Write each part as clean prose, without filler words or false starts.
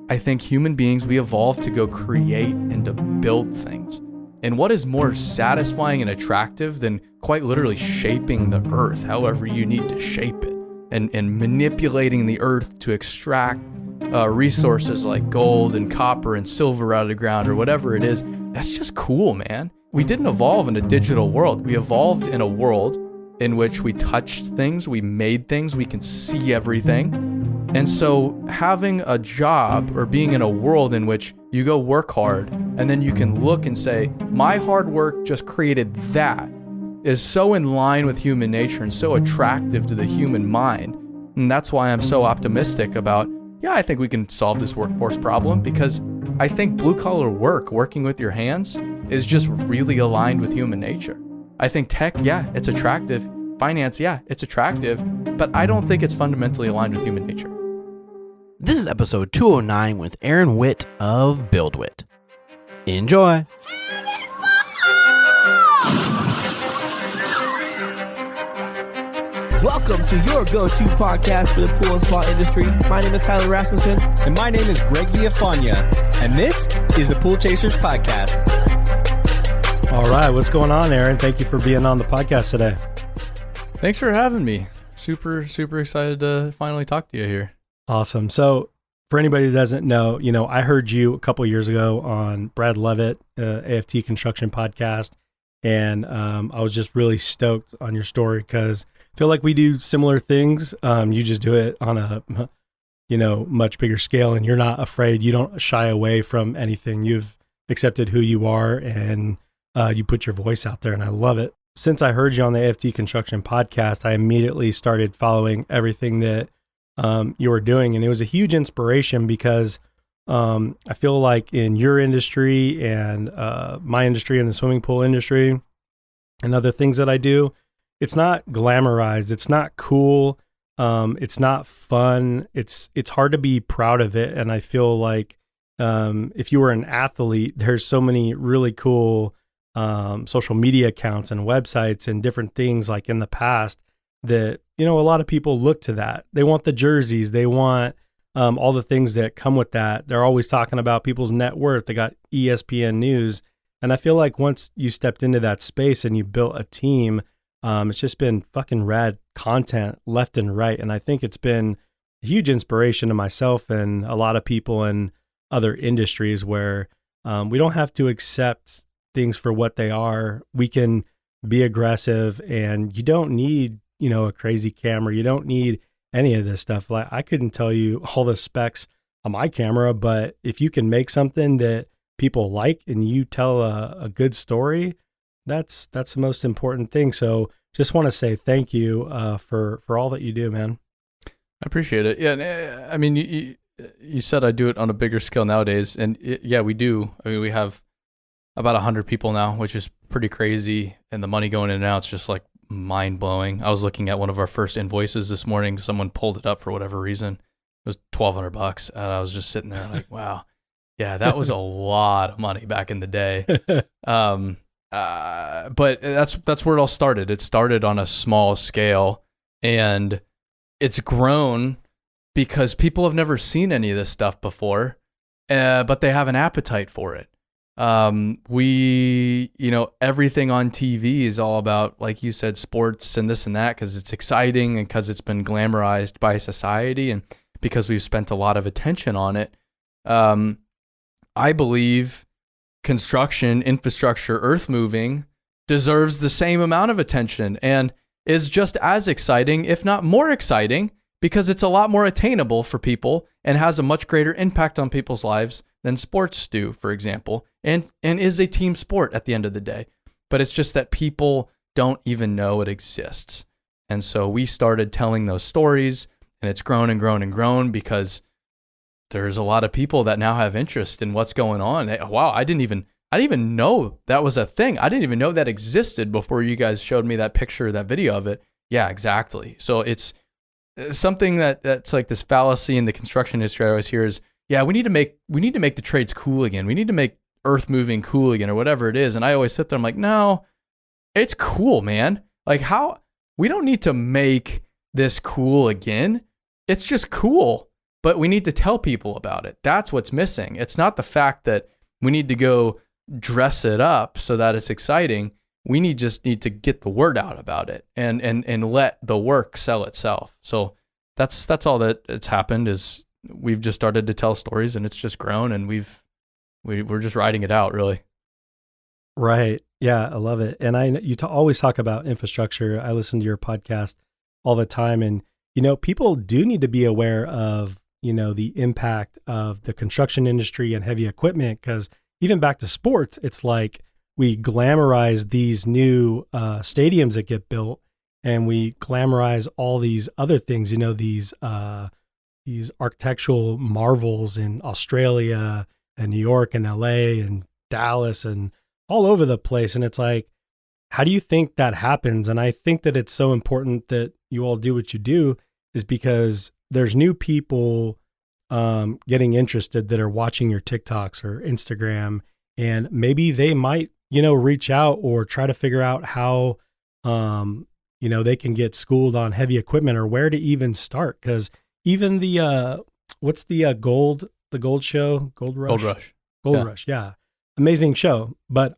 I think human beings, we evolved to go create and to build things. And what is more satisfying and attractive than quite literally shaping the earth however you need to shape it, and manipulating the earth to extract resources like gold and copper and silver out of the ground or whatever it is. That's just cool, man. We didn't evolve in a digital world. We evolved in a world in which we touched things, we made things, we can see everything. And so having a job or being in a world in which you go work hard and then you can look and say, my hard work just created that, is so in line with human nature and so attractive to the human mind. And that's why I'm so optimistic about, I think we can solve this workforce problem, because I think blue collar work, working with your hands, is just really aligned with human nature. I think tech, it's attractive. Finance, it's attractive, but I don't think it's fundamentally aligned with human nature. This is episode 209 with Aaron Witt of BuildWitt. Enjoy! Welcome to your go-to podcast for the pool and spa industry. My name is Tyler Rasmussen. And my name is Greg Viafania. And this is the Pool Chasers Podcast. All right, what's going on, Aaron? Thank you for being on the podcast today. Thanks for having me. Super excited to finally talk to you here. Awesome. So for anybody that doesn't know, I heard you a couple years ago on Brad Levitt, AFT Construction Podcast, and I was just really stoked on your story because I feel like we do similar things. You just do it on a, much bigger scale, and you're not afraid. You don't shy away from anything. You've accepted who you are, and you put your voice out there, and I love it. Since I heard you on the AFT Construction Podcast, I immediately started following everything that you were doing. And it was a huge inspiration because I feel like in your industry and my industry and the swimming pool industry and other things that I do, it's not glamorized. It's not cool. It's not fun. It's hard to be proud of it. And I feel like if you were an athlete, there's so many really cool social media accounts and websites and different things like in the past that, a lot of people look to that. They want the jerseys. They want all the things that come with that. They're always talking about people's net worth. They got ESPN News. And I feel like once you stepped into that space and you built a team, it's just been fucking rad content left and right. And I think it's been a huge inspiration to myself and a lot of people in other industries where we don't have to accept things for what they are. We can be aggressive, and you don't need, a crazy camera. You don't need any of this stuff. Like, I couldn't tell you all the specs on my camera, but if you can make something that people like and you tell a good story, that's the most important thing. So just want to say thank you for all that you do, man. I appreciate it. Yeah. I mean, you said I do it on a bigger scale nowadays, and we do. I mean, we have about 100 people now, which is pretty crazy. And the money going in and out, it's just like mind blowing. I was looking at one of our first invoices this morning. Someone pulled it up for whatever reason. It was $1,200. And I was just sitting there like, wow, yeah, that was a lot of money back in the day. But that's where it all started. It started on a small scale, and it's grown because people have never seen any of this stuff before, but they have an appetite for it. Everything on TV is all about, like you said, sports and this and that, because it's exciting and because it's been glamorized by society and because we've spent a lot of attention on it. I believe construction, infrastructure, earth moving deserves the same amount of attention and is just as exciting, if not more exciting, because it's a lot more attainable for people and has a much greater impact on people's lives than sports do, for example, and is a team sport at the end of the day. But it's just that people don't even know it exists. And so we started telling those stories, and it's grown and grown and grown because there's a lot of people that now have interest in what's going on. Wow, I didn't even know that was a thing. I didn't even know that existed before you guys showed me that picture, that video of it. Yeah, exactly. So it's something that's like this fallacy in the construction industry I always hear is, we need to make the trades cool again. We need to make earth moving cool again, or whatever it is. And I always sit there, I'm like, no, it's cool, man. Like, we don't need to make this cool again. It's just cool. but we need to tell people about it. That's what's missing. It's not the fact that we need to go dress it up so that it's exciting. We just need to get the word out about it and let the work sell itself. So that's all that it's happened is we've just started to tell stories and it's just grown and we're just riding it out really. Right. Yeah, I love it. And you always talk about infrastructure. I listen to your podcast all the time, and people do need to be aware of the impact of the construction industry and heavy equipment, because even back to sports, it's like we glamorize these new stadiums that get built, and we glamorize all these other things. These architectural marvels in Australia and New York and LA and Dallas and all over the place. And it's like, how do you think that happens? And I think that it's so important that you all do what you do is because there's new people getting interested that are watching your TikToks or Instagram, and maybe they might, reach out or try to figure out how, they can get schooled on heavy equipment or where to even start. Cause even the, what's the gold show? Gold Rush. Gold Rush. Yeah. Amazing show. But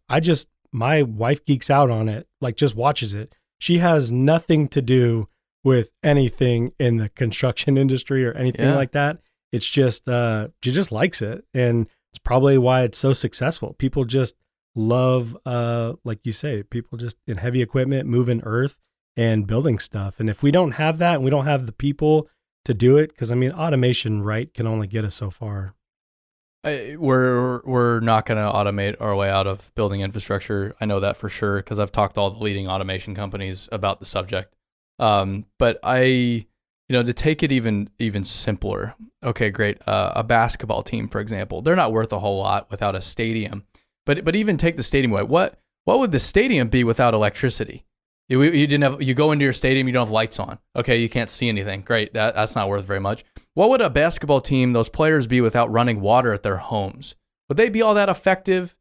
my wife geeks out on it, like just watches it. She has nothing to do with anything in the construction industry or anything like that. It's just, she just likes it. And it's probably why it's so successful. People just love, like you say, people just in heavy equipment, moving earth and building stuff. And if we don't have that and we don't have the people to do it, because automation, right, can only get us so far. We're not going to automate our way out of building infrastructure. I know that for sure because I've talked to all the leading automation companies about the subject. But to take it even simpler. Okay, great. A basketball team, for example, they're not worth a whole lot without a stadium. But even take the stadium away. What would the stadium be without electricity? You go into your stadium, you don't have lights on. Okay, you can't see anything. Great, that's not worth very much. What would a basketball team, those players, be without running water at their homes? Would they be all that effective?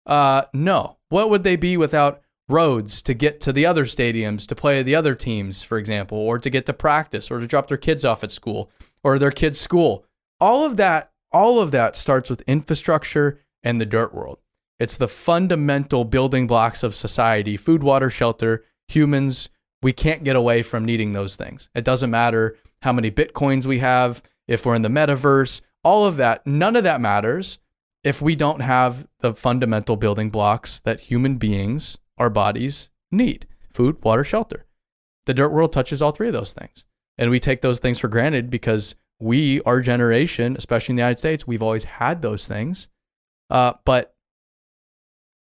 No. What would they be without roads to get to the other stadiums, to play the other teams, for example, or to get to practice, or to drop their kids off at school, or their kids' school? All of that starts with infrastructure and the dirt world. It's the fundamental building blocks of society: food, water, shelter. Humans, we can't get away from needing those things. It doesn't matter how many Bitcoins we have, if we're in the metaverse, all of that, none of that matters if we don't have the fundamental building blocks that human beings, our bodies, need: food, water, shelter. The dirt world touches all three of those things. And we take those things for granted because our generation, especially in the United States, we've always had those things. But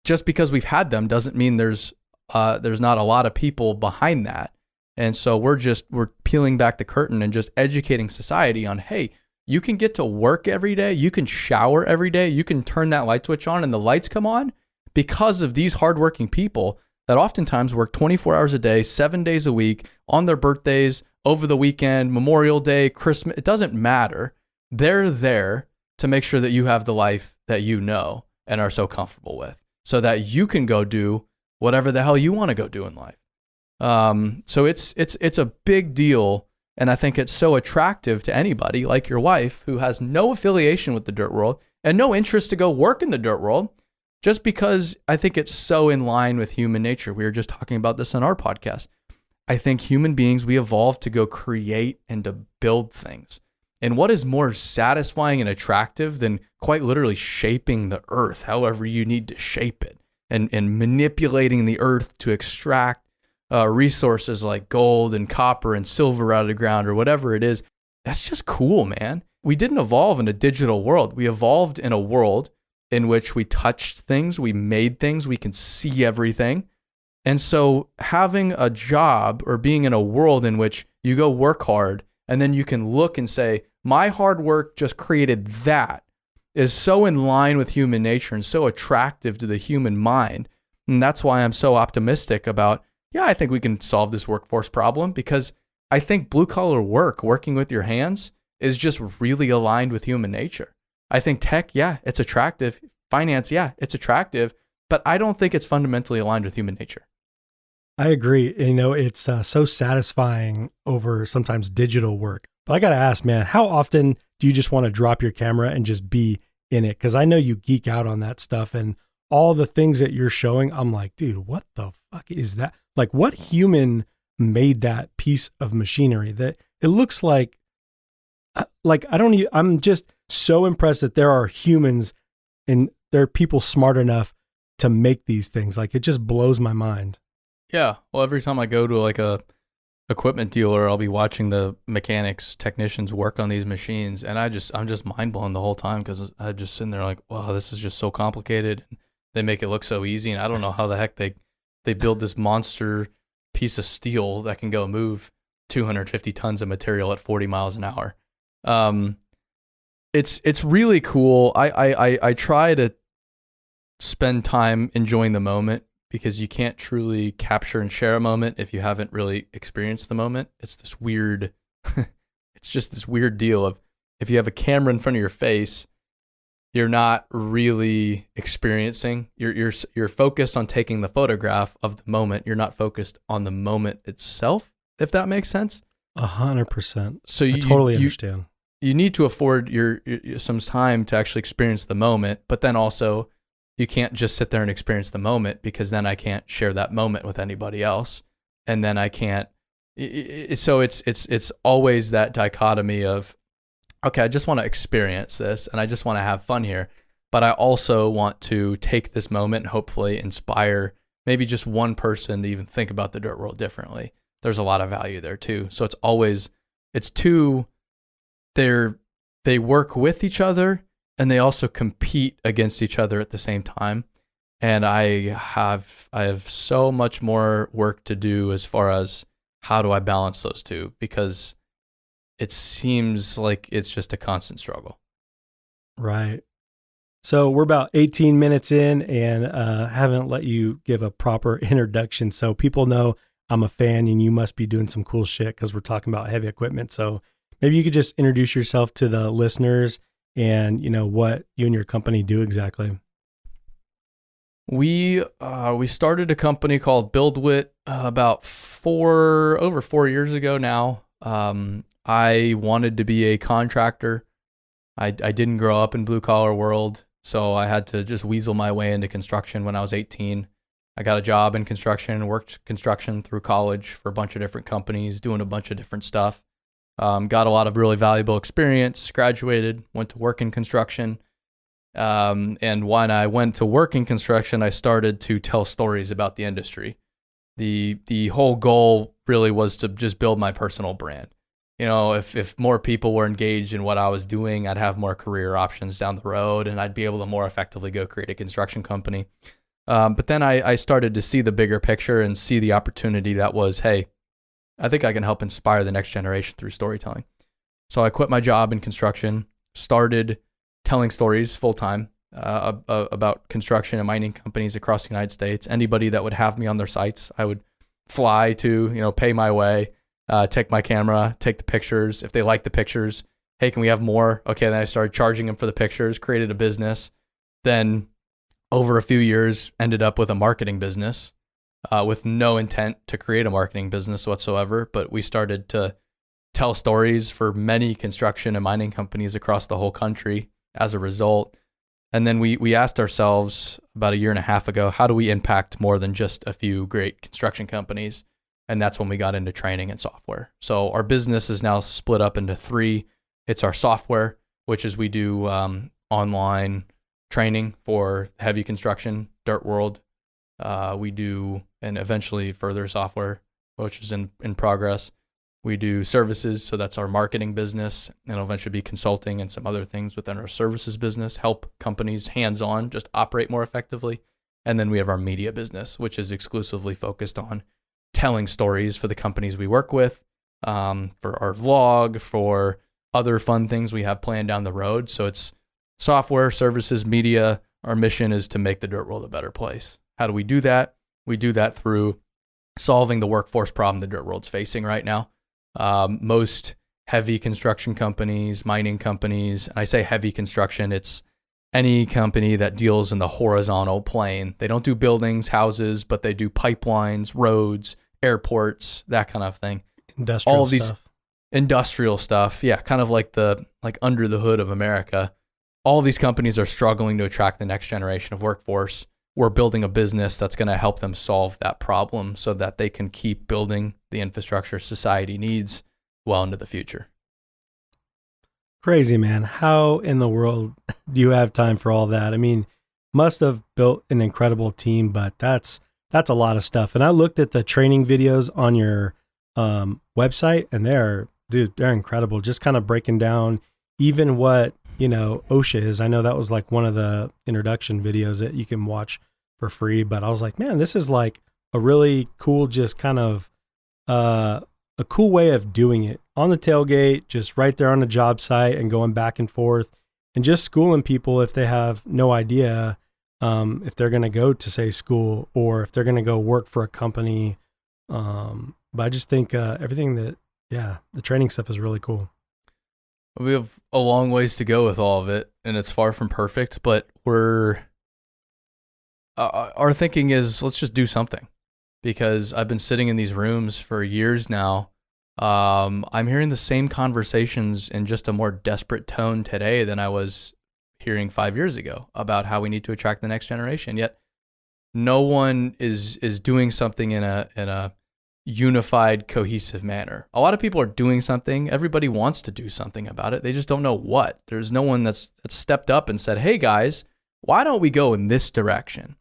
just because we've had them doesn't mean there's not a lot of people behind that. And so we're peeling back the curtain and just educating society on, hey, you can get to work every day. You can shower every day. You can turn that light switch on and the lights come on because of these hardworking people that oftentimes work 24 hours a day, 7 days a week, on their birthdays, over the weekend, Memorial Day, Christmas. It doesn't matter. They're there to make sure that you have the life that you know and are so comfortable with, so that you can go do whatever the hell you want to go do in life. So it's a big deal. And I think it's so attractive to anybody like your wife who has no affiliation with the dirt world and no interest to go work in the dirt world, just because I think it's so in line with human nature. We were just talking about this on our podcast. I think human beings, we evolved to go create and to build things. And what is more satisfying and attractive than quite literally shaping the earth however you need to shape it, and manipulating the earth to extract resources like gold and copper and silver out of the ground or whatever it is? That's just cool, man. We didn't evolve in a digital world. We evolved in a world in which we touched things, we made things, we can see everything. And so having a job or being in a world in which you go work hard and then you can look and say, my hard work just created that, is so in line with human nature and so attractive to the human mind. And that's why I'm so optimistic about, I think we can solve this workforce problem, because I think blue collar work, working with your hands, is just really aligned with human nature. I think tech, it's attractive. Finance, it's attractive, but I don't think it's fundamentally aligned with human nature. I agree. It's so satisfying over sometimes digital work. But I got to ask, man, how often do you just want to drop your camera and just be in it? Because I know you geek out on that stuff, and all the things that you're showing, I'm like, dude, what the fuck is that? Like, what human made that piece of machinery? That it looks like I'm just so impressed that there are humans and there are people smart enough to make these things. Like, it just blows my mind. Yeah. Well, every time I go to like a equipment dealer, I'll be watching the mechanics, technicians work on these machines, and I'm just mind blown the whole time, because I'm just sitting there like, wow, this is just so complicated. They make it look so easy, and I don't know how the heck they build this monster piece of steel that can go move 250 tons of material at 40 miles an hour. It's really cool. I try to spend time enjoying the moment, because you can't truly capture and share a moment if you haven't really experienced the moment. It's this weird, it's just this weird deal of, if you have a camera in front of your face, you're not really experiencing. You're focused on taking the photograph of the moment. You're not focused on the moment itself, if that makes sense. 100%. So I totally understand. You need to afford your some time to actually experience the moment, but then also you can't just sit there and experience the moment, because then I can't share that moment with anybody else, and then I can't. So it's always that dichotomy of, okay, I just want to experience this and I just want to have fun here, but I also want to take this moment and hopefully inspire maybe just one person to even think about the dirt world differently. There's a lot of value there too. So it's two, they work with each other, and they also compete against each other at the same time. And I have so much more work to do as far as how do I balance those two, because it seems like it's just a constant struggle. Right. So we're about 18 minutes in, and haven't let you give a proper introduction. So people know I'm a fan and you must be doing some cool shit, because we're talking about heavy equipment. So maybe you could just introduce yourself to the listeners and, you know, what you and your company do exactly. We started a company called BuildWitt about over 4 years ago now. I wanted to be a contractor. I didn't grow up in blue collar world, so I had to just weasel my way into construction when I was 18. I got a job in construction and worked construction through college for a bunch of different companies, doing a bunch of different stuff. Got a lot of really valuable experience, graduated, went to work in construction. And when I went to work in construction, I started to tell stories about the industry. The whole goal really was to just build my personal brand. You know, if more people were engaged in what I was doing, I'd have more career options down the road, and I'd be able to more effectively go create a construction company. But then I started to see the bigger picture and see the opportunity that was, hey, I think I can help inspire the next generation through storytelling. So I quit my job in construction, started telling stories full time about construction and mining companies across the United States. Anybody that would have me on their sites, I would fly to, pay my way, take my camera, take the pictures. If they like the pictures, hey, can we have more? Okay, then I started charging them for the pictures, created a business. Then over a few years, ended up with a marketing business with no intent to create a marketing business whatsoever. But we started to tell stories for many construction and mining companies across the whole country as a result. And then we asked ourselves about a year and a half ago, how do we impact more than just a few great construction companies? And that's when we got into training and software. So our business is now split up into three. It's our software, which is we do online training for heavy construction, dirt world. We do, and eventually further software, which is in progress. We do services, so that's our marketing business, and it'll eventually be consulting and some other things within our services business, help companies hands-on just operate more effectively. And then we have our media business, which is exclusively focused on telling stories for the companies we work with, for our vlog, for other fun things we have planned down the road. So it's software, services, media. Our mission is to make the dirt world a better place. How do we do that? We do that through solving the workforce problem the dirt world's facing right now. Most heavy construction companies, mining companies, and I say heavy construction, it's any company that deals in the horizontal plane. They don't do buildings, houses, but they do pipelines, roads, airports, that kind of thing. Industrial all of these stuff. industrial stuff, yeah, kind of like under the hood of America, all these companies are struggling to attract the next generation of workforce. We're building a business that's going to help them solve that problem so that they can keep building the infrastructure society needs well into the future. Crazy, man. How in the world do you have time for all that? I mean, must have built an incredible team, but that's a lot of stuff. And I looked at the training videos on your website, and they're incredible. Just kind of breaking down even what, OSHA is. I know that was like one of the introduction videos that you can watch for free, but I was like, man, this is like a really cool, just kind of a cool way of doing it on the tailgate, just right there on the job site and going back and forth and just schooling people if they have no idea if they're going to go to, say, school or if they're going to go work for a company. But I just think everything the training stuff is really cool. We have a long ways to go with all of it, and it's far from perfect, but our thinking is let's just do something, because I've been sitting in these rooms for years now. I'm hearing the same conversations in just a more desperate tone today than I was hearing 5 years ago about how we need to attract the next generation. Yet no one is doing something in a unified, cohesive manner. A lot of people are doing something. Everybody wants to do something about it. They just don't know what. There's no one that's stepped up and said, hey guys, why don't we go in this direction?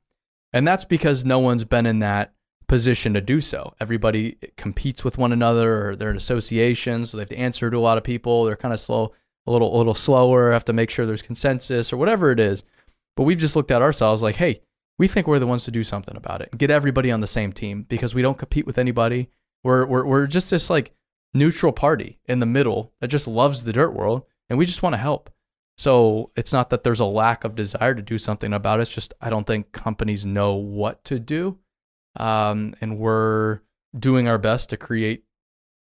And that's because no one's been in that position to do so. Everybody competes with one another, or they're in associations, so they have to answer to a lot of people. They're kind of slow, a little slower, have to make sure there's consensus or whatever it is. But we've just looked at ourselves like, hey, we think we're the ones to do something about it. Get everybody on the same team, because we don't compete with anybody. We're just this like neutral party in the middle that just loves the dirt world, and we just want to help. So it's not that there's a lack of desire to do something about it. It's just I don't think companies know what to do. And we're doing our best to create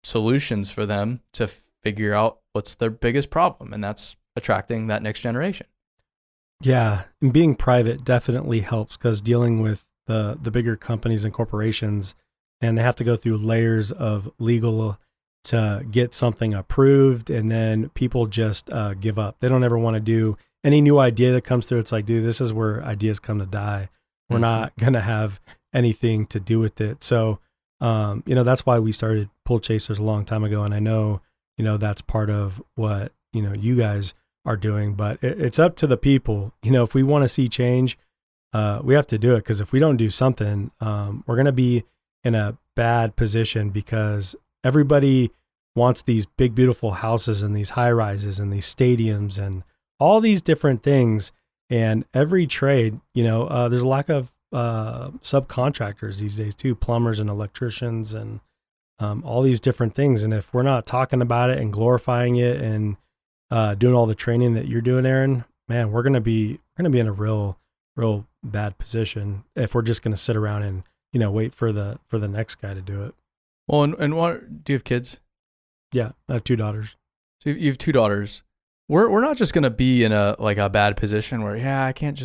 solutions for them to figure out what's their biggest problem, and that's attracting that next generation. Yeah, and being private definitely helps, because dealing with the bigger companies and corporations, and they have to go through layers of legal to get something approved, and then people just give up. They don't ever want to do any new idea that comes through. It's like, dude, this is where ideas come to die. We're not going to have anything to do with it. So, that's why we started Pool Chasers a long time ago. And I know, that's part of what, you guys are doing, but it's up to the people. If we want to see change, we have to do it. Because if we don't do something, we're going to be in a bad position, because everybody wants these big, beautiful houses and these high rises and these stadiums and all these different things. And every trade, there's a lack of subcontractors these days too, plumbers and electricians and all these different things. And if we're not talking about it and glorifying it and doing all the training that you're doing, Aaron, man, we're gonna be in a real bad position if we're just gonna sit around and wait for the next guy to do it. Well, and what do you have kids? Yeah, I have 2 daughters. So you have 2 daughters. We're not just gonna be in a bad position where I can't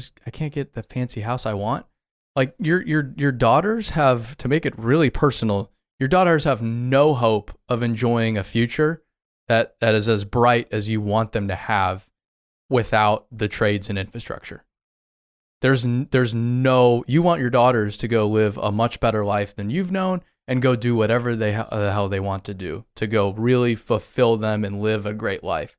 get the fancy house I want. Like your daughters have, to make it really personal, your daughters have no hope of enjoying a future that is as bright as you want them to have without the trades and infrastructure. There's no, you want your daughters to go live a much better life than you've known and go do whatever the hell they want to do, to go really fulfill them and live a great life.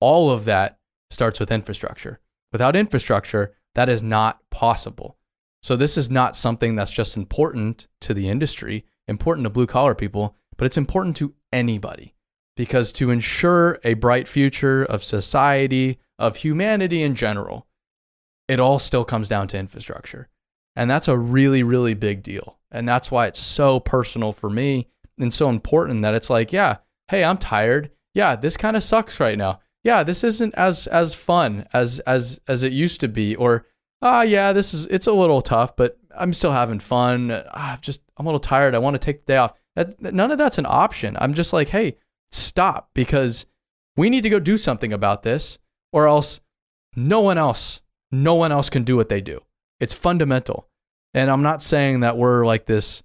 All of that starts with infrastructure. Without infrastructure, that is not possible. So this is not something that's just important to the industry, important to blue collar people, but it's important to anybody, because to ensure a bright future of society, of humanity in general, it all still comes down to infrastructure. And that's a really, really big deal. And that's why it's so personal for me and so important that it's like, yeah, hey, I'm tired. Yeah, this kind of sucks right now. Yeah, this isn't as fun as it used to be. Or, yeah, it's a little tough, but I'm still having fun. I'm a little tired. I want to take the day off. None of that's an option. I'm just like, hey, stop, because we need to go do something about this, or else no one else can do what they do. It's fundamental. And I'm not saying that we're like this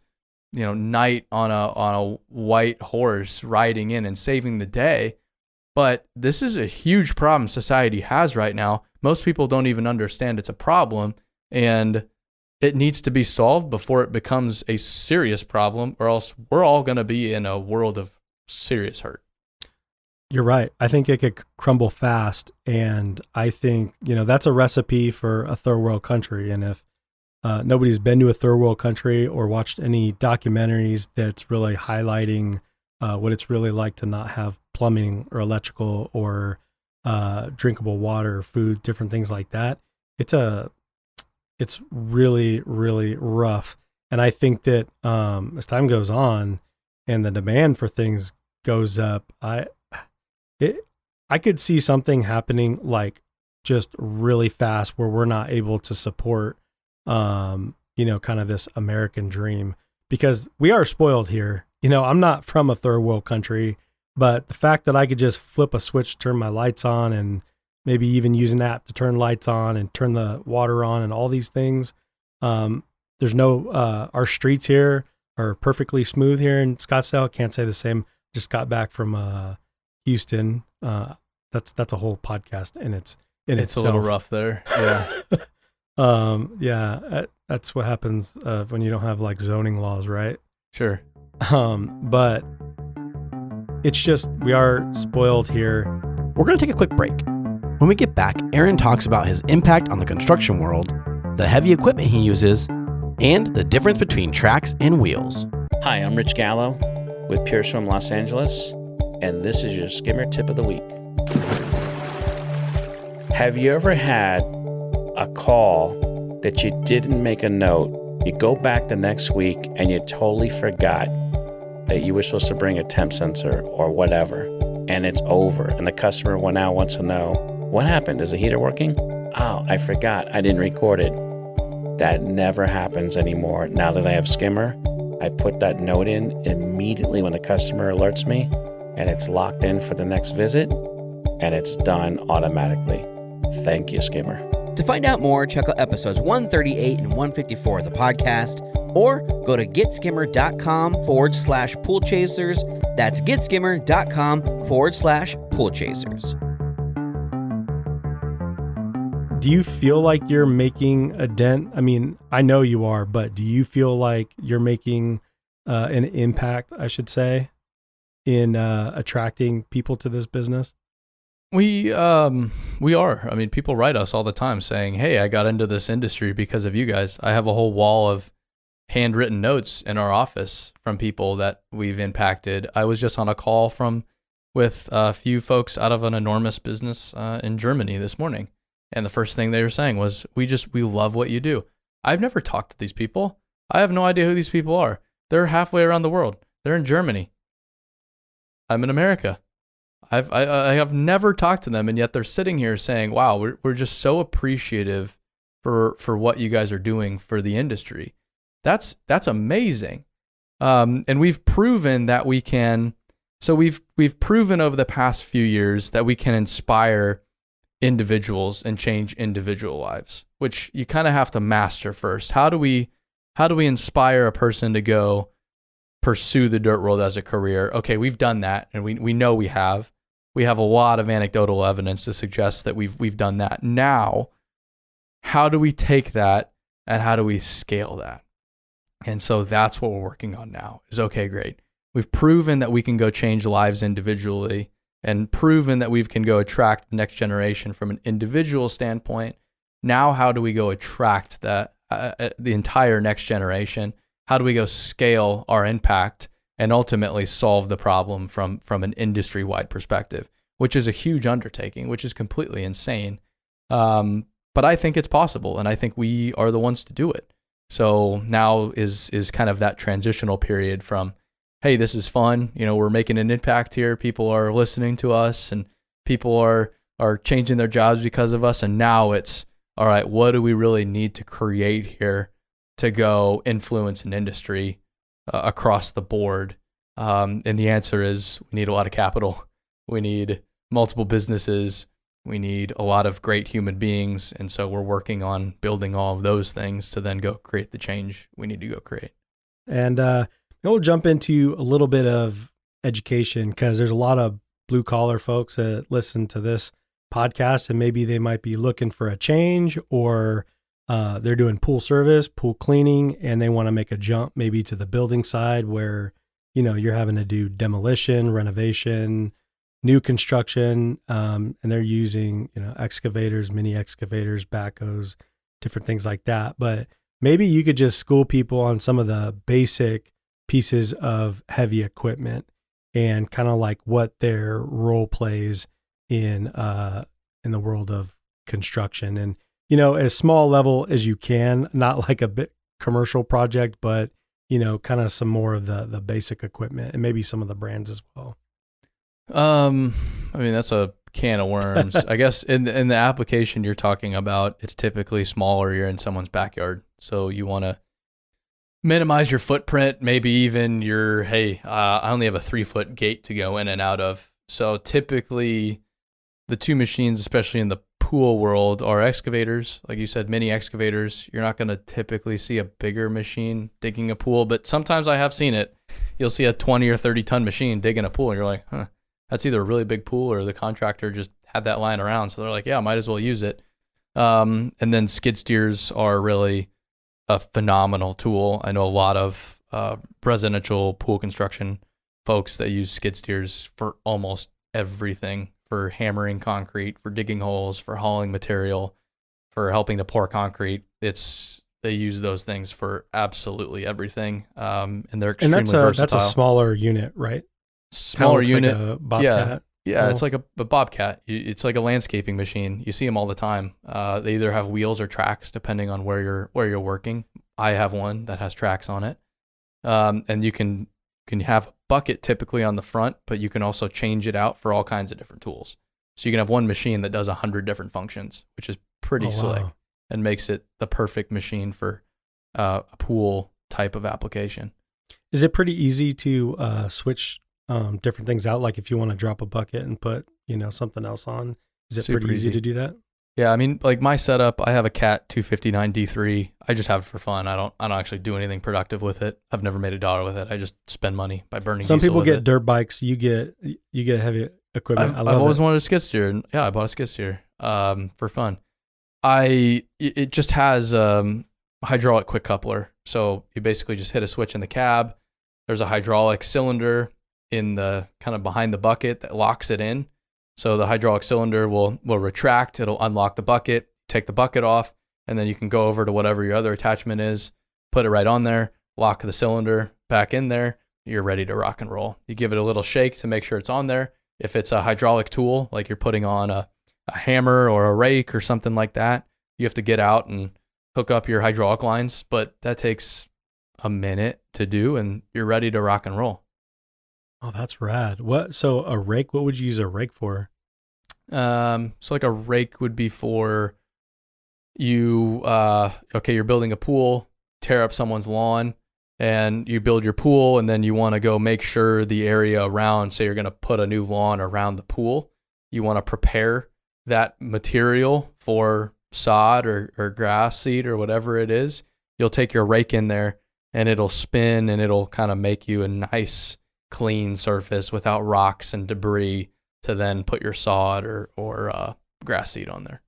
knight on a white horse riding in and saving the day. But this is a huge problem society has right now. Most people don't even understand it's a problem, and it needs to be solved before it becomes a serious problem, or else we're all going to be in a world of serious hurt. You're right. I think it could crumble fast. And I think, that's a recipe for a third world country. And if nobody's been to a third world country or watched any documentaries that's really highlighting what it's really like to not have plumbing or electrical or drinkable water, food, different things like that, it's really, really rough. And I think that as time goes on and the demand for things goes up, I could see something happening like just really fast where we're not able to support, kind of this American dream, because we are spoiled here. I'm not from a third world country, but the fact that I could just flip a switch, turn my lights on, and maybe even use an app to turn lights on and turn the water on and all these things. There's no, our streets here are perfectly smooth here in Scottsdale. Can't say the same. Just got back from Houston. That's a whole podcast in itself. A little rough there. Yeah. That's what happens when you don't have like zoning laws, right? Sure. But it's just, we are spoiled here. We're going to take a quick break. When we get back, Aaron talks about his impact on the construction world, the heavy equipment he uses, and the difference between tracks and wheels. Hi, I'm Rich Gallo with Pierce from Los Angeles, and this is your skimmer tip of the week. Have you ever had a call that you didn't make a note? You go back the next week and you totally forgot that you were supposed to bring a temp sensor or whatever, and it's over, and the customer now wants to know, what happened? Is the heater working? Oh, I forgot. I didn't record it. That never happens anymore. Now that I have Skimmer, I put that note in immediately when the customer alerts me, and it's locked in for the next visit, and it's done automatically. Thank you, Skimmer. To find out more, check out episodes 138 and 154 of the podcast, or go to getskimmer.com/pool chasers. That's getskimmer.com/pool chasers. Do you feel like you're making a dent? I mean, I know you are, but do you feel like you're making an impact, I should say, in attracting people to this business? We are. I mean, people write us all the time saying, hey, I got into this industry because of you guys. I have a whole wall of handwritten notes in our office from people that we've impacted. I was just on a call with a few folks out of an enormous business in Germany this morning. And the first thing they were saying was, we love what you do. I've never talked to these people. I have no idea who these people are. They're halfway around the world. They're in Germany. I'm in America. I have never talked to them, and yet they're sitting here saying, wow, we're just so appreciative for what you guys are doing for the industry. That's amazing. And we've proven that we can. So we've proven over the past few years that we can inspire individuals and change individual lives, which you kind of have to master first. How do we inspire a person to go pursue the dirt world as a career? Okay, we've done that, and we know we have. We have a lot of anecdotal evidence to suggest that we've done that. Now, how do we take that and how do we scale that? And so that's what we're working on now. Is okay, great. We've proven that we can go change lives individually, and proven that we can go attract the next generation from an individual standpoint. Now, how do we go attract the entire next generation? How do we go scale our impact and ultimately solve the problem from an industry-wide perspective, which is a huge undertaking, which is completely insane. But I think it's possible, and I think we are the ones to do it. So now is kind of that transitional period from, hey, this is fun. We're making an impact here. People are listening to us, and people are changing their jobs because of us. And now it's, all right, what do we really need to create here to go influence an industry across the board? And the answer is, we need a lot of capital. We need multiple businesses. We need a lot of great human beings. And so we're working on building all of those things to then go create the change we need to go create. And we'll jump into a little bit of education because there's a lot of blue collar folks that listen to this podcast and maybe they might be looking for a change or they're doing pool service, pool cleaning, and they want to make a jump maybe to the building side where, you're having to do demolition, renovation, new construction, and they're using, excavators, mini excavators, backhoes, different things like that. But maybe you could just school people on some of the basic pieces of heavy equipment and kind of like what their role plays in the world of construction. And, as small level as you can, not like a big commercial project, but, kind of some more of the basic equipment and maybe some of the brands as well. That's a can of worms. I guess in the application you're talking about, it's typically smaller. You're in someone's backyard. So you want to minimize your footprint. Maybe even I only have a 3-foot gate to go in and out of. So typically the two machines, especially in the pool world, are excavators. Like you said, mini excavators. You're not going to typically see a bigger machine digging a pool, but sometimes I have seen it. You'll see a 20 or 30 ton machine digging a pool and you're like, that's either a really big pool or the contractor just had that lying around. So they're like, yeah, might as well use it. And then skid steers are really a phenomenal tool. I know a lot of residential pool construction folks that use skid steers for almost everything, for hammering concrete, for digging holes, for hauling material, for helping to pour concrete. They use those things for absolutely everything. And they're extremely versatile. That's a smaller unit, right? Smaller unit. Like a Bobcat. Yeah, it's like a Bobcat. It's like a landscaping machine. You see them all the time. They either have wheels or tracks depending on where you're working. I have one that has tracks on it. And you can have a bucket typically on the front, but you can also change it out for all kinds of different tools. So you can have one machine that does 100 different functions, which is pretty slick and makes it the perfect machine for a pool type of application. Is it pretty easy to switch different things out? Like if you want to drop a bucket and put, something else on, is it pretty easy to do that? Yeah. Like my setup, I have a Cat 259 D3. I just have it for fun. I don't actually do anything productive with it. I've never made $1 with it. I just spend money by burning Some diesel people with get it. dirt bikes. You get heavy equipment. I've always wanted a skid steer. And yeah, I bought a skid steer for fun. It just has hydraulic quick coupler. So you basically just hit a switch in the cab. There's a hydraulic cylinder in the kind of behind the bucket that locks it in. So the hydraulic cylinder will retract. It'll unlock the bucket, take the bucket off, and then you can go over to whatever your other attachment is, put it right on there, lock the cylinder back in there. You're ready to rock and roll. You give it a little shake to make sure it's on there. If it's a hydraulic tool, like you're putting on a hammer or a rake or something like that, you have to get out and hook up your hydraulic lines, but that takes a minute to do and you're ready to rock and roll. Oh, that's rad. So a rake, what would you use a rake for? So like a rake would be for you, you're building a pool, tear up someone's lawn and you build your pool and then you want to go make sure the area around, say you're going to put a new lawn around the pool, you want to prepare that material for sod or grass seed or whatever it is. You'll take your rake in there and it'll spin and it'll kind of make you a nice clean surface without rocks and debris to then put your sod or grass seed on there.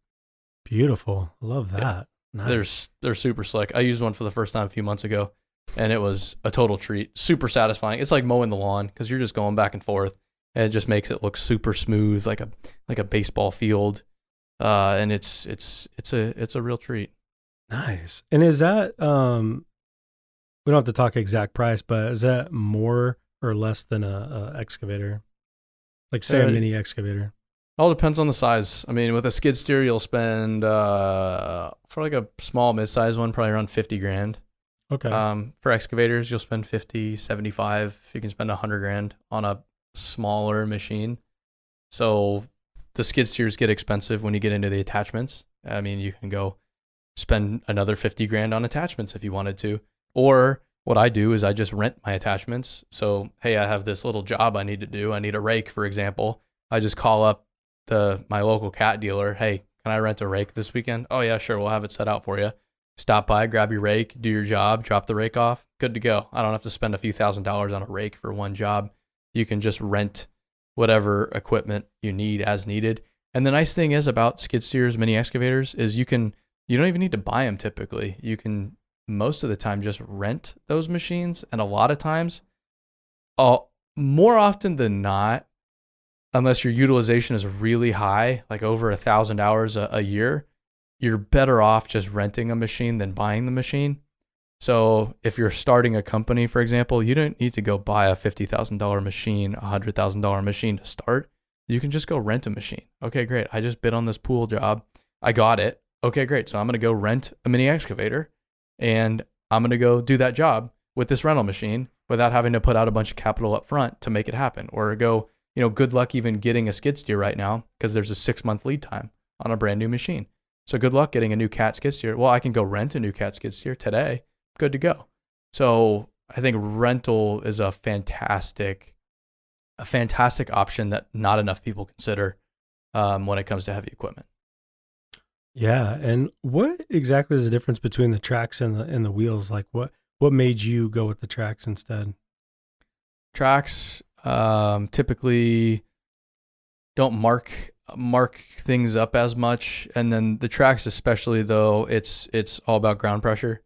Beautiful. Love that. Yeah. Nice. They're super slick. I used one for the first time a few months ago and it was a total treat. Super satisfying. It's like mowing the lawn because you're just going back and forth and it just makes it look super smooth, like a baseball field. And it's a real treat. Nice. And is that we don't have to talk exact price, but is that more or less than a excavator? Like say a mini excavator? All depends on the size. With a skid steer, you'll spend for like a small mid-size one, probably around $50,000. Okay. For excavators, you'll spend 50, 75. You can spend $100,000 on a smaller machine. So the skid steers get expensive when you get into the attachments. You can go spend another $50,000 on attachments if you wanted to. Or what I do is I just rent my attachments. So, hey, I have this little job I need to do. I need a rake, for example. I just call up my local cat dealer. Hey, can I rent a rake this weekend? Oh yeah, sure. We'll have it set out for you. Stop by, grab your rake, do your job, drop the rake off, good to go. I don't have to spend a few $1,000s on a rake for one job. You can just rent whatever equipment you need as needed. And the nice thing is about skid steers, mini excavators, is you don't even need to buy them typically. You can most of the time just rent those machines. And a lot of times, more often than not, unless your utilization is really high, like over 1,000 hours a year, you're better off just renting a machine than buying the machine. So if you're starting a company, for example, you don't need to go buy a $50,000 machine, a $100,000 machine to start. You can just go rent a machine. Okay, great. I just bid on this pool job. I got it. Okay, great. So I'm going to go rent a mini excavator and I'm going to go do that job with this rental machine without having to put out a bunch of capital up front to make it happen. Or go, good luck even getting a skid steer right now because there's a 6-month lead time on a brand new machine. So good luck getting a new Cat skid steer. Well, I can go rent a new Cat skid steer today. Good to go. So I think rental is a fantastic option that not enough people consider when it comes to heavy equipment. Yeah. And what exactly is the difference between the tracks and the wheels? Like what made you go with the tracks instead? Tracks typically don't mark things up as much. And then the tracks, especially though, it's all about ground pressure.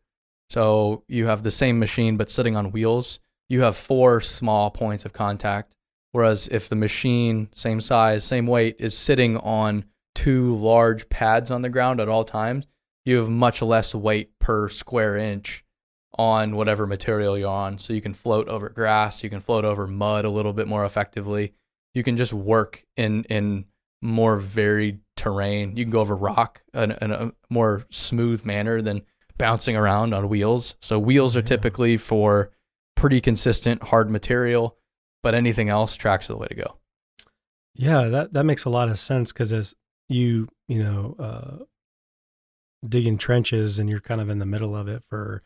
So you have the same machine, but sitting on wheels, you have 4 small points of contact. Whereas if the machine, same size, same weight, is sitting on 2 large pads on the ground at all times, you have much less weight per square inch on whatever material you're on. So you can float over grass, you can float over mud a little bit more effectively. You can just work in more varied terrain. You can go over rock in a more smooth manner than bouncing around on wheels. So wheels are typically for pretty consistent hard material, but anything else, tracks are the way to go. Yeah, that makes a lot of sense because as you digging trenches and you're kind of in the middle of it for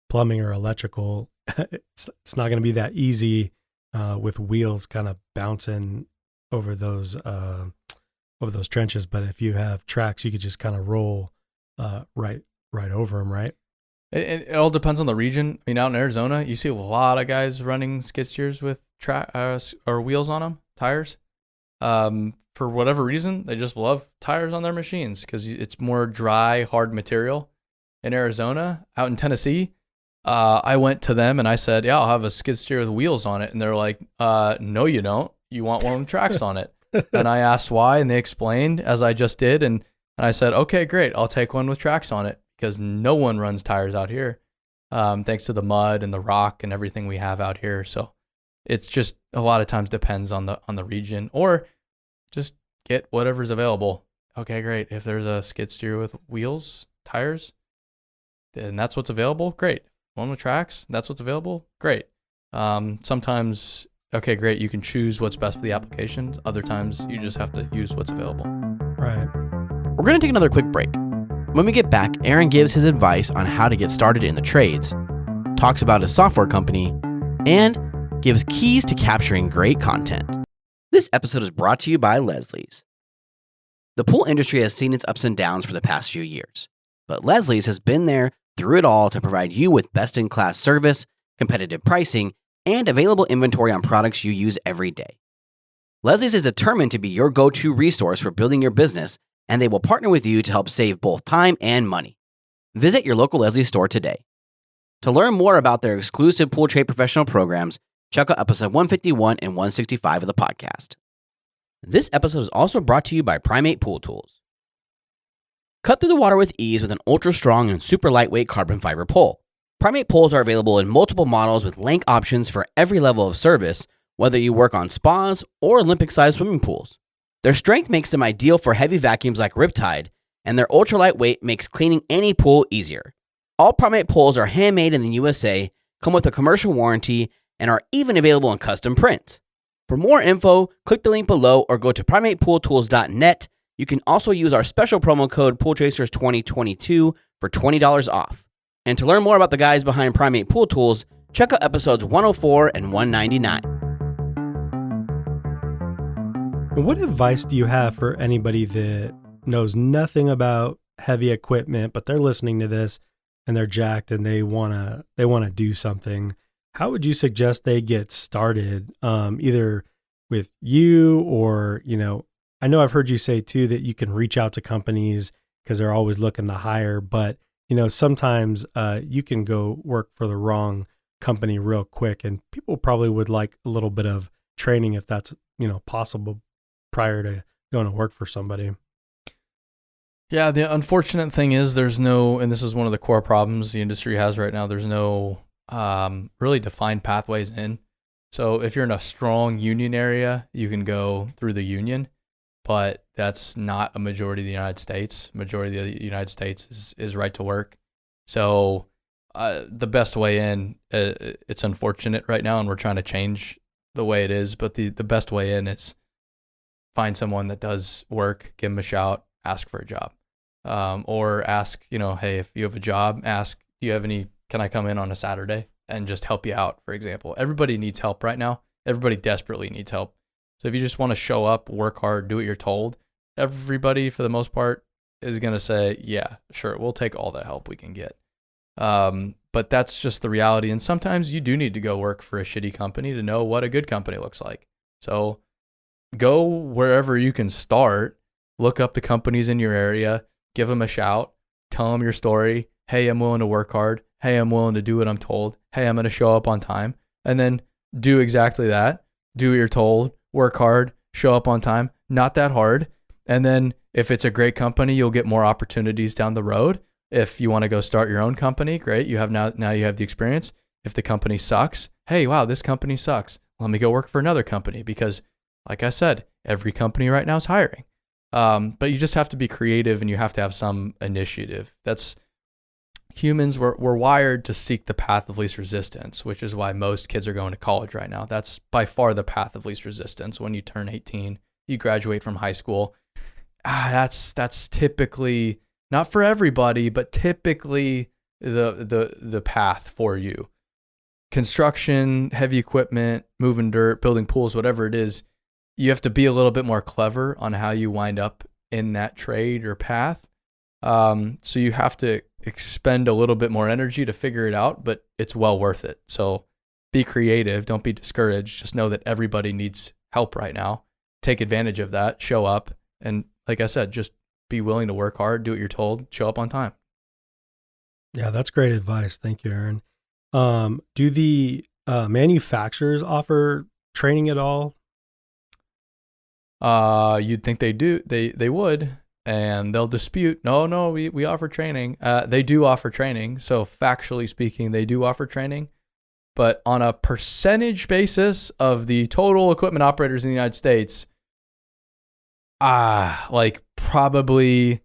plumbing or electrical, it's not going to be that easy with wheels kind of bouncing over those trenches. But if you have tracks, you could just kind of roll right over them, right? It all depends on the region. I mean, out in Arizona, you see a lot of guys running skid steers with or wheels on them, tires. For whatever reason, they just love tires on their machines because it's more dry, hard material. In Arizona, out in Tennessee, I went to them and I said, yeah, I'll have a skid steer with wheels on it. And they're like, no, you don't. You want one with tracks on it. And I asked why, and they explained as I just did. And I said, okay, great. I'll take one with tracks on it because no one runs tires out here, thanks to the mud and the rock and everything we have out here. So it's just a lot of times depends on the region, or just get whatever's available. Okay, great. If there's a skid steer with wheels, tires, then that's what's available. Great. One with tracks, that's what's available. Great. Sometimes, okay, great. You can choose what's best for the applications. Other times you just have to use what's available. Right. We're going to take another quick break. When we get back, Aaron gives his advice on how to get started in the trades, talks about his software company, and gives keys to capturing great content. This episode is brought to you by Leslie's. The pool industry has seen its ups and downs for the past few years, but Leslie's has been there through it all to provide you with best-in-class service, competitive pricing, and available inventory on products you use every day. Leslie's is determined to be your go-to resource for building your business, and they will partner with you to help save both time and money. Visit your local Leslie's store today. To learn more about their exclusive pool trade professional programs, check out episode 151 and 165 of the podcast. This episode is also brought to you by Primate Pool Tools. Cut through the water with ease with an ultra-strong and super lightweight carbon fiber pole. Primate poles are available in multiple models with length options for every level of service, whether you work on spas or Olympic-sized swimming pools. Their strength makes them ideal for heavy vacuums like Riptide, and their ultra-lightweight makes cleaning any pool easier. All Primate poles are handmade in the USA, come with a commercial warranty, and are even available in custom prints. For more info, click the link below or go to primatepooltools.net. You can also use our special promo code PoolChasers2022 for $20 off. And to learn more about the guys behind Primate Pool Tools, check out episodes 104 and 199. And what advice do you have for anybody that knows nothing about heavy equipment, but they're listening to this and they're jacked and they want to do something, how would you suggest they get started? Either with you or, I know I've heard you say too that you can reach out to companies because they're always looking to hire, but sometimes you can go work for the wrong company real quick, and people probably would like a little bit of training if that's possible prior to going to work for somebody. Yeah, the unfortunate thing is there's no, and this is one of the core problems the industry has right now, there's no really defined pathways in. So if you're in a strong union area, you can go through the union, but that's not a majority of the United States. Majority of the United States is right to work. So the best way in, it's unfortunate right now, and we're trying to change the way it is, but the best way in is find someone that does work, give them a shout, ask for a job. Or ask, hey, if you have a job, ask, can I come in on a Saturday and just help you out, for example. Everybody needs help right now. Everybody desperately needs help. So if you just want to show up, work hard, do what you're told, everybody, for the most part, is going to say, yeah, sure, we'll take all the help we can get. But that's just the reality. And sometimes you do need to go work for a shitty company to know what a good company looks like. So go wherever you can start, look up the companies in your area, give them a shout, tell them your story. Hey, I'm willing to work hard. Hey, I'm willing to do what I'm told. Hey, I'm going to show up on time. And then do exactly that. Do what you're told. Work hard. Show up on time. Not that hard. And then if it's a great company, you'll get more opportunities down the road. If you want to go start your own company, great. You have now you have the experience. If the company sucks, hey, wow, this company sucks. Let me go work for another company because, like I said, every company right now is hiring. But you just have to be creative and you have to have some initiative. That's humans, we're wired to seek the path of least resistance, which is why most kids are going to college right now. That's by far the path of least resistance. When you turn 18, you graduate from high school. That's typically, not for everybody, but typically the path for you. Construction, heavy equipment, moving dirt, building pools, whatever it is, you have to be a little bit more clever on how you wind up in that trade or path. So you have to expend a little bit more energy to figure it out, but it's well worth it. So be creative. Don't be discouraged. Just know that everybody needs help right now. Take advantage of that. Show up. And like I said, just be willing to work hard, do what you're told, show up on time. Yeah, that's great advice. Thank you, Aaron. Do the manufacturers offer training at all? You'd think they do. They would, and they'll dispute. No, we offer training. They do offer training. So factually speaking, they do offer training, but on a percentage basis of the total equipment operators in the United States, like probably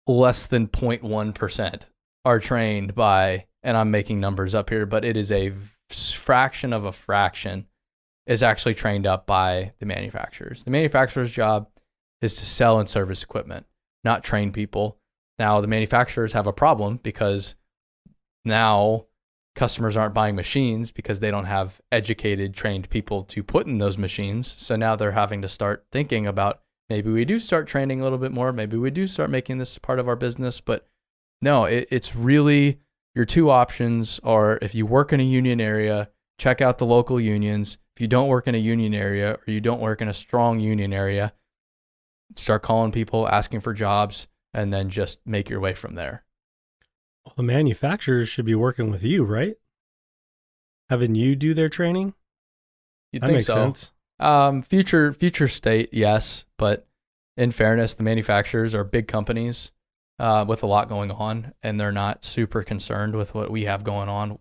less than 0.1% are trained by, and I'm making numbers up here, but it is a fraction of a fraction is actually trained up by the manufacturers. The manufacturer's job is to sell and service equipment, not train people. Now, the manufacturers have a problem because now customers aren't buying machines because they don't have educated, trained people to put in those machines. So now they're having to start thinking about, maybe we do start training a little bit more. Maybe we do start making this part of our business. But no, it's really, your two options are, if you work in a union area, check out the local unions. If you don't work in a union area or you don't work in a strong union area, start calling people, asking for jobs, and then just make your way from there. Well, the manufacturers should be working with you, right? Having you do their training? You'd that think makes so. sense. Future state, yes. But in fairness, the manufacturers are big companies with a lot going on, and they're not super concerned with what we have going on.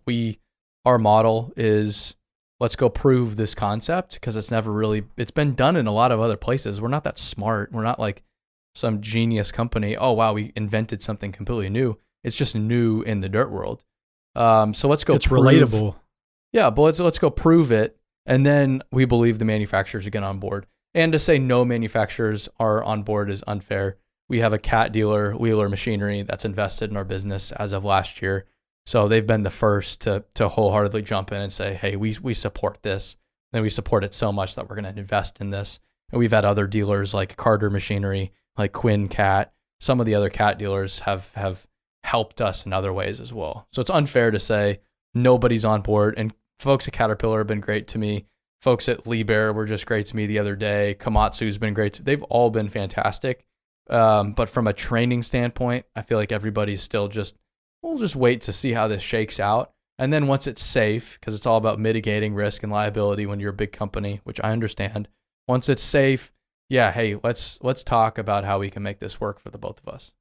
Our model is, let's go prove this concept, because it's been done in a lot of other places. We're not that smart. We're not like some genius company. Oh, wow, we invented something completely new. It's just new in the dirt world. So let's go. It's relatable. Yeah, but let's go prove it. And then we believe the manufacturers are getting on board. And to say no manufacturers are on board is unfair. We have a Cat dealer, Wheeler Machinery, that's invested in our business as of last year. So they've been the first to wholeheartedly jump in and say, hey, we support this. And we support it so much that we're going to invest in this. And we've had other dealers like Carter Machinery, like Quinn Cat. Some of the other Cat dealers have helped us in other ways as well. So it's unfair to say nobody's on board. And folks at Caterpillar have been great to me. Folks at Liebherr were just great to me the other day. Komatsu's been great. They've all been fantastic. But from a training standpoint, I feel like everybody's still we'll just wait to see how this shakes out. And then once it's safe, because it's all about mitigating risk and liability when you're a big company, which I understand. Once it's safe, yeah, hey, let's talk about how we can make this work for the both of us.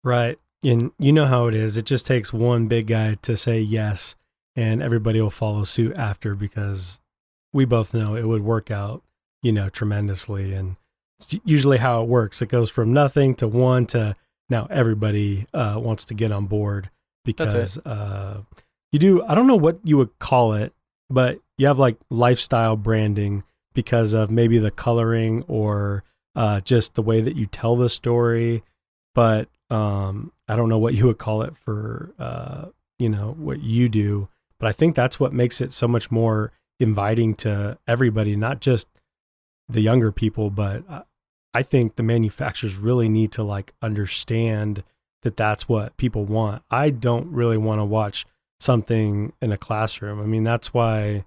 Right. And you know how it is. It just takes one big guy to say yes, and everybody will follow suit after, because we both know it would work out, tremendously. And it's usually how it works. It goes from nothing to one to now everybody wants to get on board, because you do, I don't know what you would call it, but you have like lifestyle branding because of maybe the coloring or just the way that you tell the story. But I don't know what you would call it for, what you do. But I think that's what makes it so much more inviting to everybody, not just the younger people, but I think the manufacturers really need to like understand that that's what people want. I don't really want to watch something in a classroom. I mean, that's why,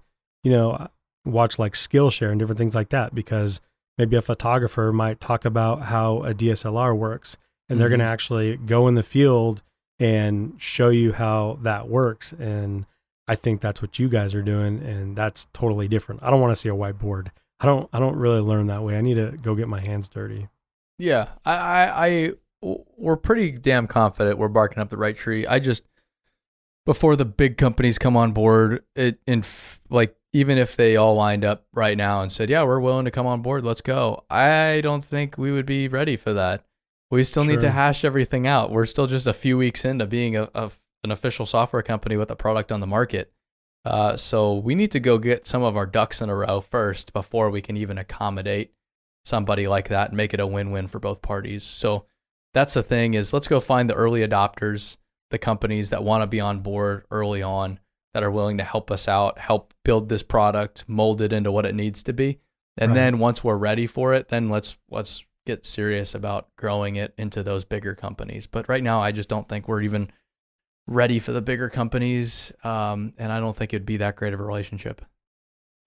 watch like Skillshare and different things like that, because maybe a photographer might talk about how a DSLR works, and they're going to actually go in the field and show you how that works. And I think that's what you guys are doing, and that's totally different. I don't want to see a whiteboard. I don't really learn that way. I need to go get my hands dirty. Yeah, we're pretty damn confident we're barking up the right tree. Before the big companies come on board, even if they all lined up right now and said, yeah, we're willing to come on board, let's go, I don't think we would be ready for that. We still need to hash everything out. We're still just a few weeks into being an official software company with a product on the market. So we need to go get some of our ducks in a row first before we can even accommodate somebody like that and make it a win-win for both parties. So that's the thing, is let's go find the early adopters, the companies that want to be on board early on, that are willing to help us out, help build this product, mold it into what it needs to be. And then once we're ready for it, then let's get serious about growing it into those bigger companies. But right now, I just don't think we're even ready for the bigger companies. And I don't think it'd be that great of a relationship.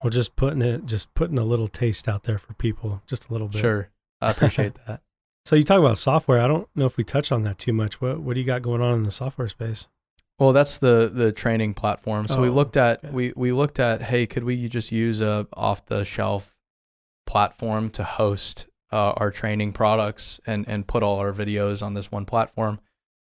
Well, just putting a little taste out there for people, just a little bit. Sure. I appreciate that. So you talk about software. I don't know if we touch on that too much. What do you got going on in the software space? Well, that's the training platform. So we looked at, hey, could we just use a off the shelf platform to host our training products and put all our videos on this one platform?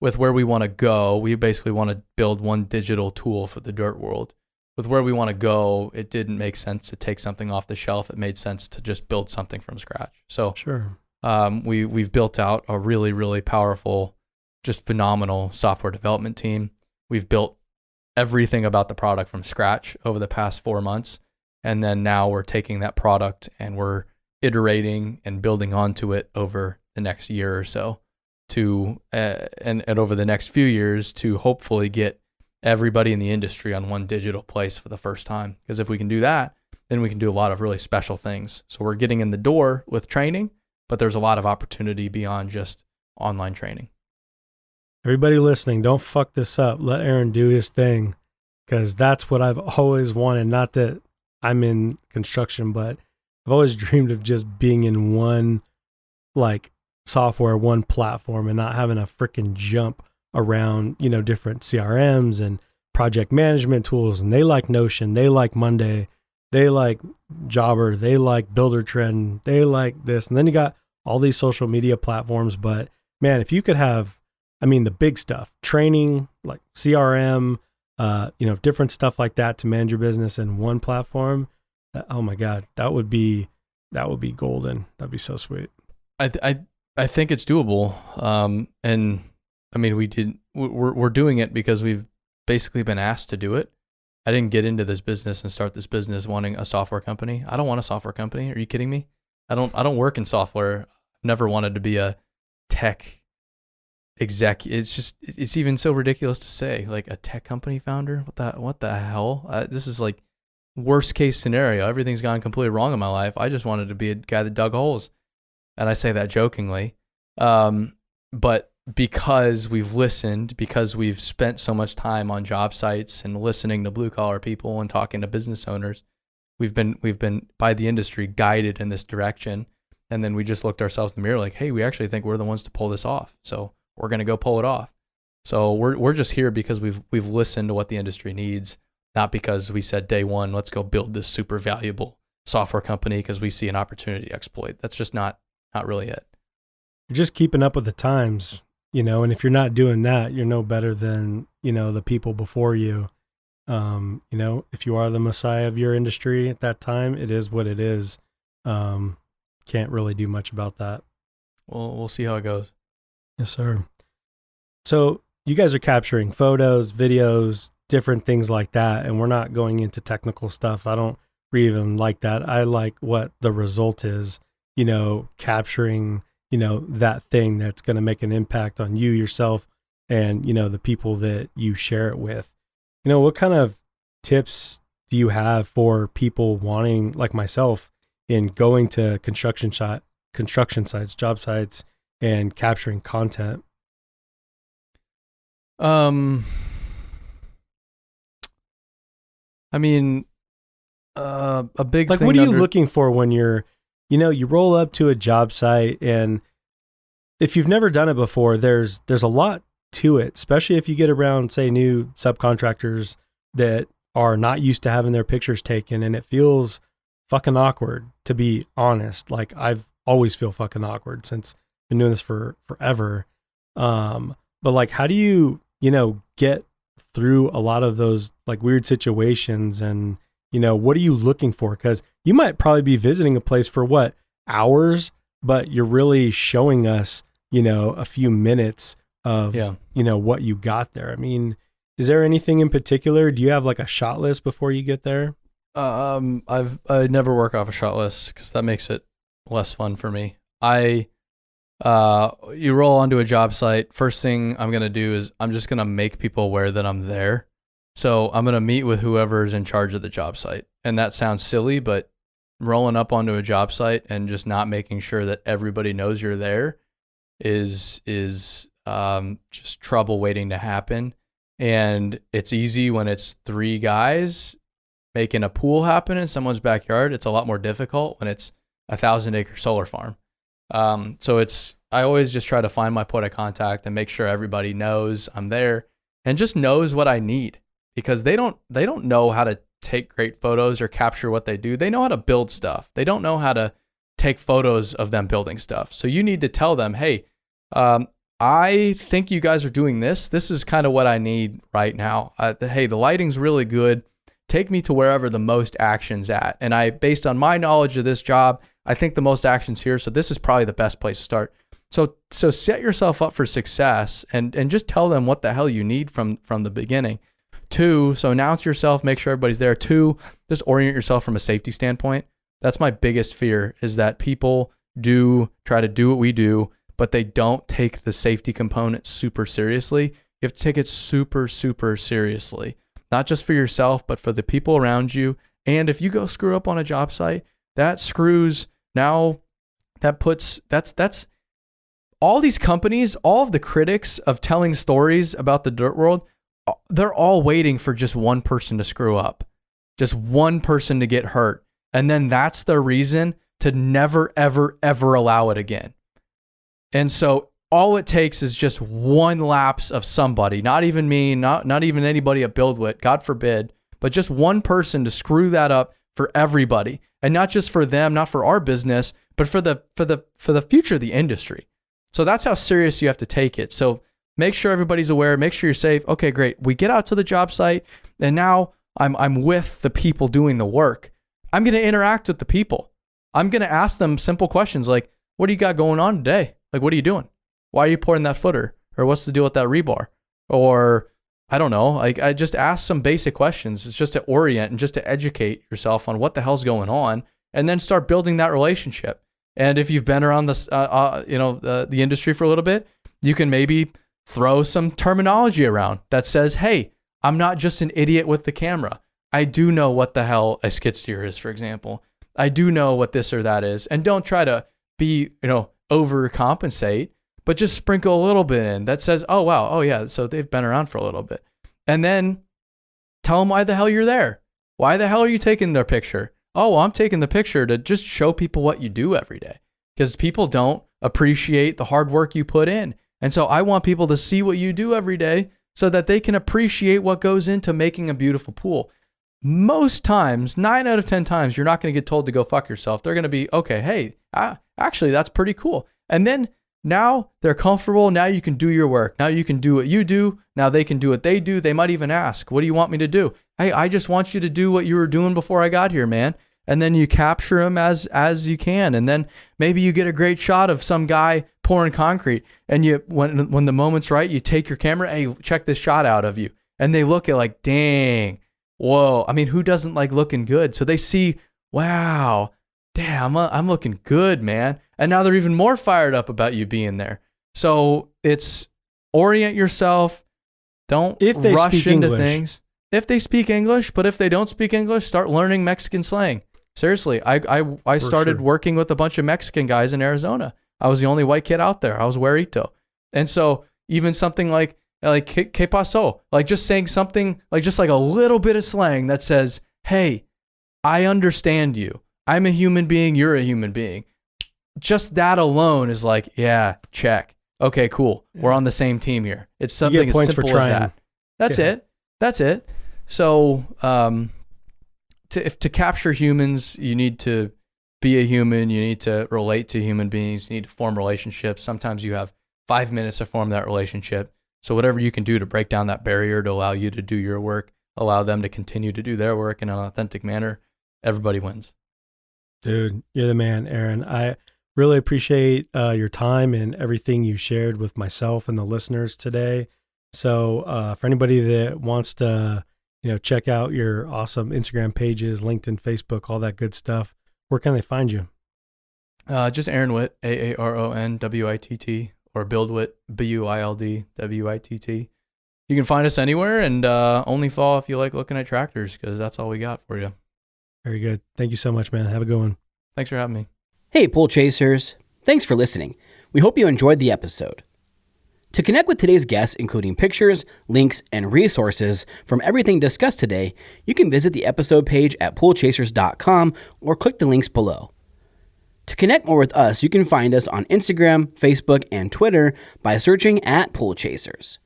With where we want to go, we basically want to build one digital tool for the dirt world. With where we want to go, it didn't make sense to take something off the shelf. It made sense to just build something from scratch. So sure. We've built out a really, really powerful, just phenomenal software development team. We've built everything about the product from scratch over the past 4 months. And then now we're taking that product and we're iterating and building onto it over the next year or so and over the next few years to hopefully get everybody in the industry on one digital place for the first time. Because if we can do that, then we can do a lot of really special things. So we're getting in the door with training, but there's a lot of opportunity beyond just online training. Everybody listening, don't fuck this up. Let Aaron do his thing, because that's what I've always wanted. Not that I'm in construction, but I've always dreamed of just being in one software, one platform, and not having a freaking jump around, different CRMs and project management tools. And they like Notion, they like Monday, they like Jobber, they like Builder Trend, they like this. And then you got all these social media platforms. But man, if you could have, the big stuff, training, like CRM, different stuff like that to manage your business in one platform, oh my God, that would be golden. That'd be so sweet. I think it's doable. We're doing it because we've basically been asked to do it. I didn't get into this business and start this business wanting a software company. I don't want a software company. Are you kidding me? I don't work in software. I've never wanted to be a tech exec. It's even so ridiculous to say, like, a tech company founder. What the hell? This is like worst case scenario. Everything's gone completely wrong in my life. I just wanted to be a guy that dug holes. And I say that jokingly. But because we've listened, because we've spent so much time on job sites and listening to blue collar people and talking to business owners, we've been by the industry guided in this direction. And then we just looked ourselves in the mirror like, hey, we actually think we're the ones to pull this off. So we're going to go pull it off. So we're just here because we've listened to what the industry needs, not because we said day one, let's go build this super valuable software company because we see an opportunity to exploit. That's just not really it. You're just keeping up with the times, and if you're not doing that, you're no better than, the people before you. If you are the messiah of your industry at that time, it is what it is. Can't really do much about that. Well, we'll see how it goes. Yes, sir. So you guys are capturing photos, videos, different things like that. And we're not going into technical stuff. I don't even like that. I like what the result is, capturing, that thing that's going to make an impact on you yourself and, the people that you share it with. What kind of tips do you have for people wanting, like myself, in going to construction sites, job sites, and capturing content? I mean, a big like, thing. What are you looking for when you're, you roll up to a job site, and if you've never done it before, there's a lot to it, especially if you get around, say, new subcontractors that are not used to having their pictures taken, and it feels fucking awkward, to be honest. Like, I've always feel fucking awkward since I've been doing this for forever. But like, how do you, get through a lot of those like weird situations, and, what are you looking for? Because you might probably be visiting a place for hours, but you're really showing us, a few minutes of, what you got there. I mean, is there anything in particular? Do you have like a shot list before you get there? I never work off a shot list because that makes it less fun for me. You roll onto a job site. First thing I'm going to do is I'm just going to make people aware that I'm there. So I'm going to meet with whoever's in charge of the job site. And that sounds silly, but rolling up onto a job site and just not making sure that everybody knows you're there is just trouble waiting to happen. And it's easy when it's 3 guys making a pool happen in someone's backyard. It's a lot more difficult when it's 1,000-acre solar farm. So I always just try to find my point of contact and make sure everybody knows I'm there and just knows what I need, because they don't know how to take great photos or capture what they do. They know how to build stuff. They don't know how to take photos of them building stuff. So you need to tell them, hey, I think you guys are doing this. This is kind of what I need right now. Hey, the lighting's really good. Take me to wherever the most action's at. And based on my knowledge of this job, I think the most action's here. So this is probably the best place to start. So set yourself up for success and just tell them what the hell you need from the beginning. 2, so announce yourself, make sure everybody's there. 2, just orient yourself from a safety standpoint. That's my biggest fear, is that people do try to do what we do, but they don't take the safety component super seriously. You have to take it super, super seriously, not just for yourself, but for the people around you. And if you go screw up on a job site, that's all these companies, all of the critics of telling stories about the dirt world, they're all waiting for just one person to screw up, just one person to get hurt. And then that's their reason to never, ever, ever allow it again. And so all it takes is just one lapse of somebody, not even me, not even anybody at BuildWitt, God forbid, but just one person to screw that up for everybody. And not just for them, not for our business, but for the future of the industry. So that's how serious you have to take it. So make sure everybody's aware, make sure you're safe. Okay, great. We get out to the job site, and now I'm with the people doing the work. I'm going to interact with the people. I'm going to ask them simple questions like, what do you got going on today? Like, what are you doing? Why are you pouring that footer? Or what's the deal with that rebar? Or I don't know. Like, I just ask some basic questions. It's just to orient and just to educate yourself on what the hell's going on, and then start building that relationship. And if you've been around this, the industry for a little bit, you can maybe throw some terminology around that says, hey, I'm not just an idiot with the camera. I do know what the hell a skid steer is, for example. I do know what this or that is. And don't try to be, overcompensate, but just sprinkle a little bit in that says, oh, wow, oh, yeah, so they've been around for a little bit. And then tell them why the hell you're there. Why the hell are you taking their picture? Oh, well, I'm taking the picture to just show people what you do every day, because people don't appreciate the hard work you put in. And so I want people to see what you do every day so that they can appreciate what goes into making a beautiful pool. Most times, 9 out of 10 times, you're not going to get told to go fuck yourself. They're going to be, okay, hey, actually, that's pretty cool. And then now they're comfortable. Now you can do your work. Now you can do what you do. Now they can do what they do. They might even ask, what do you want me to do? Hey, I just want you to do what you were doing before I got here, man. And then you capture them as you can. And then maybe you get a great shot of some guy pouring concrete. And you, when the moment's right, you take your camera, hey, check this shot out of you. And they look at like, dang, whoa. I mean, who doesn't like looking good? So they see, wow, damn, I'm looking good, man. And now they're even more fired up about you being there. So it's orient yourself. Don't rush into things. If they speak English, but if they don't speak English, start learning Mexican slang. Seriously, I started working with a bunch of Mexican guys in Arizona. I was the only white kid out there. I was güerito. And so even something like ¿qué pasó? Like just saying something like just like a little bit of slang that says, hey, I understand you. I'm a human being. You're a human being. Just that alone is like, yeah, check. Okay, cool. Yeah. We're on the same team here. It's something as simple as that. That's it. So to capture humans, you need to be a human. You need to relate to human beings. You need to form relationships. Sometimes you have 5 minutes to form that relationship. So whatever you can do to break down that barrier to allow you to do your work, allow them to continue to do their work in an authentic manner, everybody wins. Dude, you're the man, Aaron. I really appreciate your time and everything you shared with myself and the listeners today. So for anybody that wants to, check out your awesome Instagram pages, LinkedIn, Facebook, all that good stuff, where can they find you? Just Aaron Witt, AARONWITT, or BuildWitt, BUILDWITT. You can find us anywhere, and only follow if you like looking at tractors, because that's all we got for you. Very good. Thank you so much, man. Have a good one. Thanks for having me. Hey, Pool Chasers. Thanks for listening. We hope you enjoyed the episode. To connect with today's guests, including pictures, links, and resources from everything discussed today, you can visit the episode page at poolchasers.com or click the links below. To connect more with us, you can find us on Instagram, Facebook, and Twitter by searching at Pool Chasers.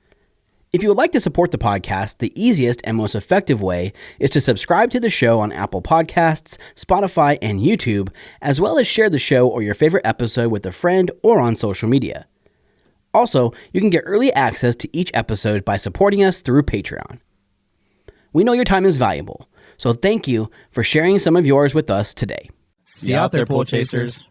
If you would like to support the podcast, the easiest and most effective way is to subscribe to the show on Apple Podcasts, Spotify, and YouTube, as well as share the show or your favorite episode with a friend or on social media. Also, you can get early access to each episode by supporting us through Patreon. We know your time is valuable, so thank you for sharing some of yours with us today. See you out there, Pool Chasers.